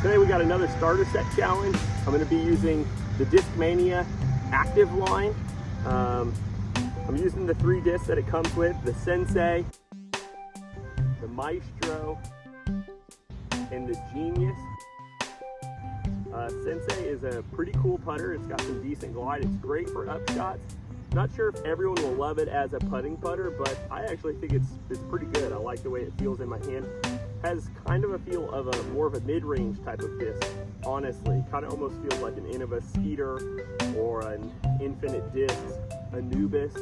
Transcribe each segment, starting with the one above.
Today we got another starter set challenge. I'm going to be using the Discmania active line. I'm using the 3 discs that it comes with, the Sensei, the Maestro, and the Genius. Sensei is a pretty cool putter. It's got some decent glide. It's great for upshots. Not sure if everyone will love it as a putting putter, but I actually think it's pretty good. I like the way it feels in my hand. Has kind of a feel of a more of a mid-range type of disc, honestly. Kind of almost feels like an Innova Skeeter or an Infinite Disc, Anubis,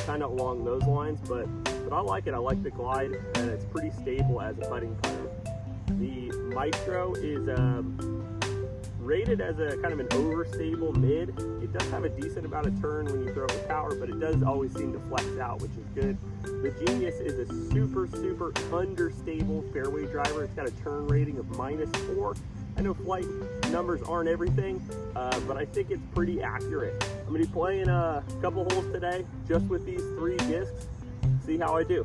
kind of along those lines, but I like it. I like the glide, and it's pretty stable as a putting putter. The Maestro is rated as a kind of an overstable mid. It does have a decent amount of turn when you throw it with power, but it does always seem to flex out, which is good. The Genius is a super understable fairway driver. It's got a turn rating of -4. I know flight numbers aren't everything, but I think it's pretty accurate. I'm gonna be playing a couple holes today just with these 3 discs, see how I do.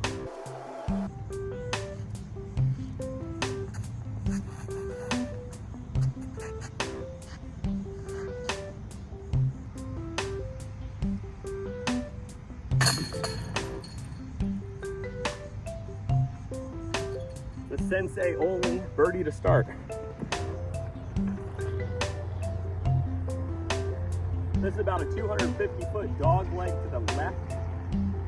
The Sensei only birdie to start. This is about a 250-foot dog leg to the left.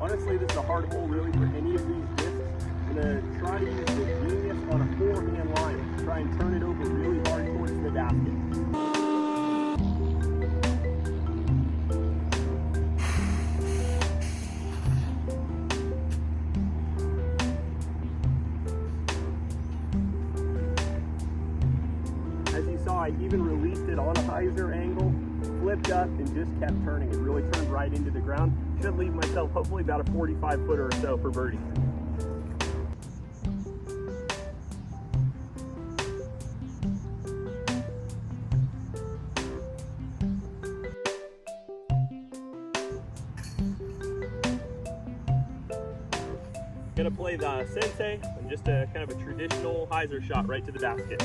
Honestly, this is a hard hole really for any of these discs. I'm gonna try to use the Genius on a 4-hand line. Try and turn it over really hard towards the basket. As you saw, I even released it on a hyzer angle, flipped up, and just kept turning. It really turned right into the ground. Should leave myself hopefully about a 45-footer or so for birdie. Gonna play the Sensei and just a kind of a traditional hyzer shot right to the basket.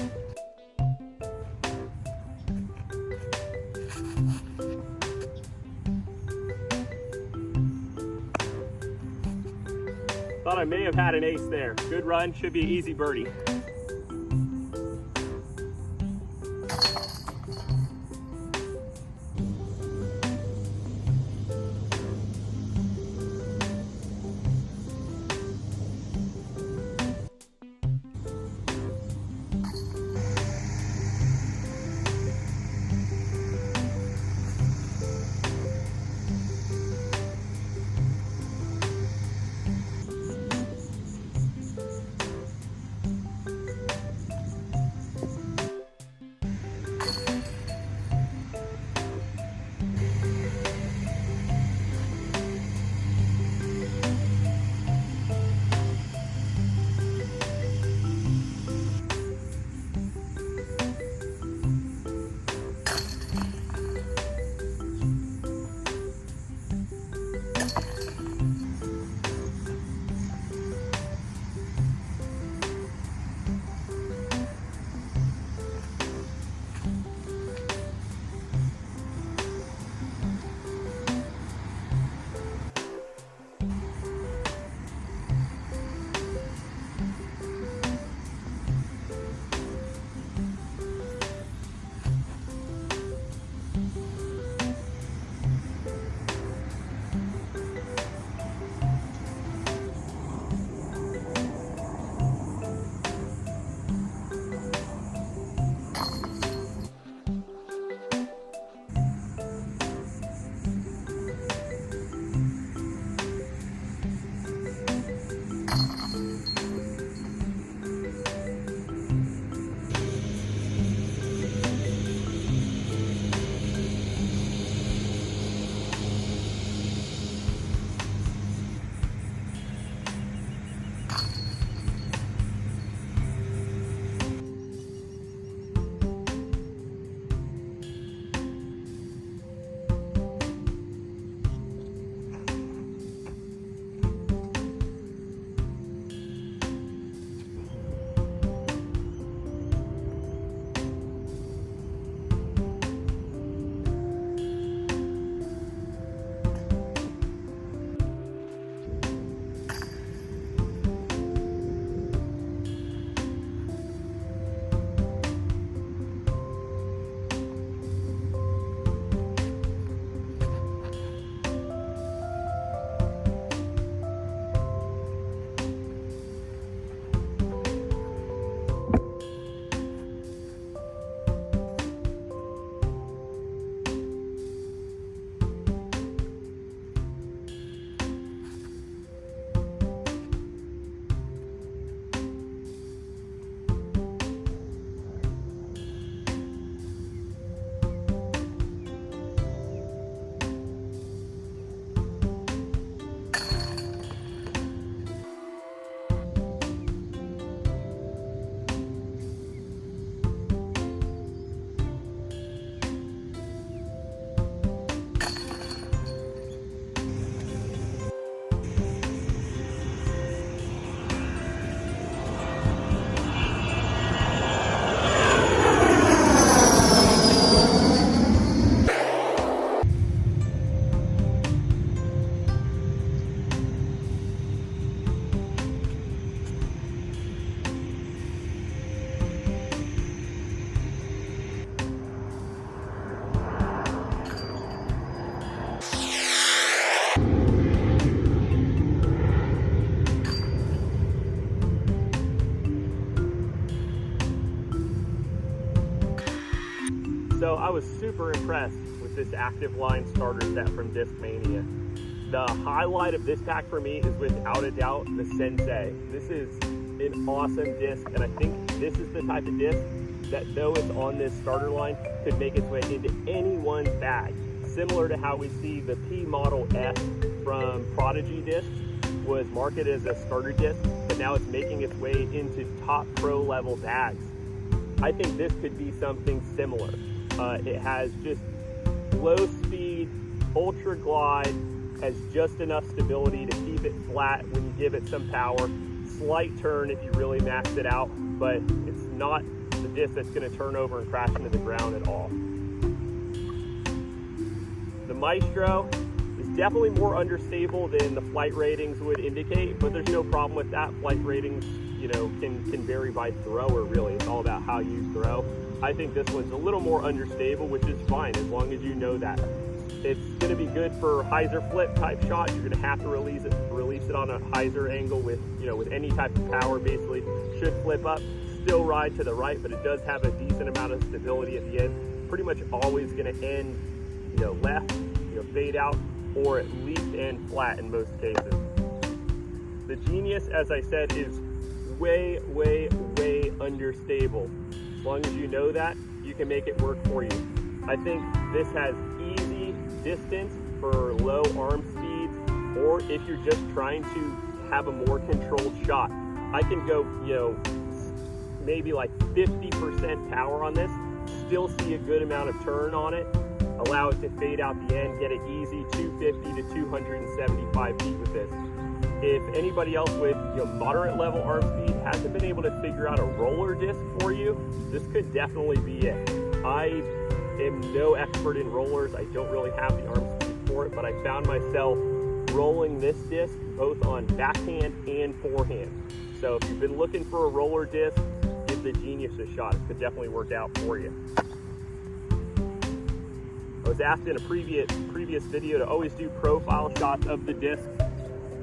Thought I may have had an ace there. Good run, should be an easy birdie. was super impressed with this active line starter set from Discmania. The highlight of this pack for me is without a doubt the Sensei. This is an awesome disc, and I think this is the type of disc that, though it's on this starter line, could make its way into anyone's bag. Similar to how we see the P Model S from Prodigy discs was marketed as a starter disc, but now it's making its way into top pro level bags. I think this could be something similar. It has just low speed, ultra glide, has just enough stability to keep it flat when you give it some power, slight turn if you really max it out, but it's not the disc that's going to turn over and crash into the ground at all. The Maestro is definitely more understable than the flight ratings would indicate, but there's no problem with that. Flight ratings, you know, can vary by thrower, really. It's all about how you throw. I think this one's a little more understable, which is fine as long as you know that. It's going to be good for hyzer flip type shots. You're going to have to release it on a hyzer angle with, you know, with any type of power. Basically, should flip up, still ride to the right, but it does have a decent amount of stability at the end. Pretty much always going to end, you know, left, you know, fade out, or at least end flat in most cases. The Genius, as I said, is way, way, way understable. As long as you know that, you can make it work for you. I think this has easy distance for low arm speeds, or if you're just trying to have a more controlled shot. I can go, you know, maybe like 50% power on this, still see a good amount of turn on it, allow it to fade out the end, get it easy 250 to 275 feet with this. If anybody else with, you know, moderate level arm speed hasn't been able to figure out a roller disc for you, this could definitely be it. I am no expert in rollers. I don't really have the arm speed for it, but I found myself rolling this disc both on backhand and forehand. So if you've been looking for a roller disc, give the Genius a shot. It could definitely work out for you. I was asked in a previous video to always do profile shots of the discs.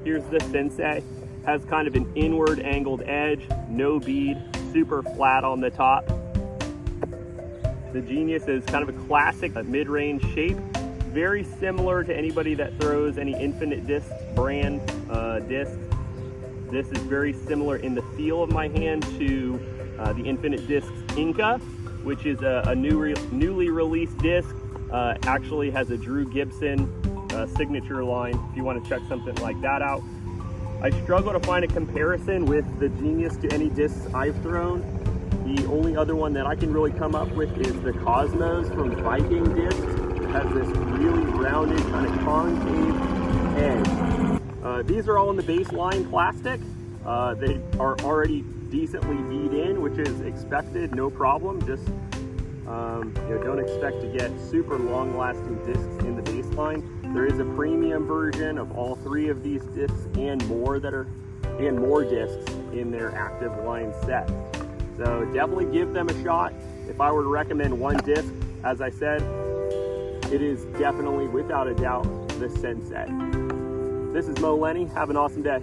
Here's the Sensei. Has kind of an inward angled edge, no bead, super flat on the top. The Genius is kind of a classic mid-range shape, very similar to anybody that throws any Infinite Discs brand discs. This is very similar in the feel of my hand to the Infinite Discs Inca, which is a newly released disc. Actually has a Drew Gibson signature line if you want to check something like that out. I struggle to find a comparison with the Genius to any discs I've thrown. The only other one that I can really come up with is the Cosmos from Viking Discs. It has this really rounded kind of concave edge. These are all in the baseline plastic. They are already decently bead in, which is expected, no problem. Just you know, don't expect to get super long-lasting discs in the baseline. There is a premium version of all three of these discs and more discs in their active line set. So definitely give them a shot. If I were to recommend one disc, as I said, it is definitely, without a doubt, the Sensei. This is Mo Lenny. Have an awesome day.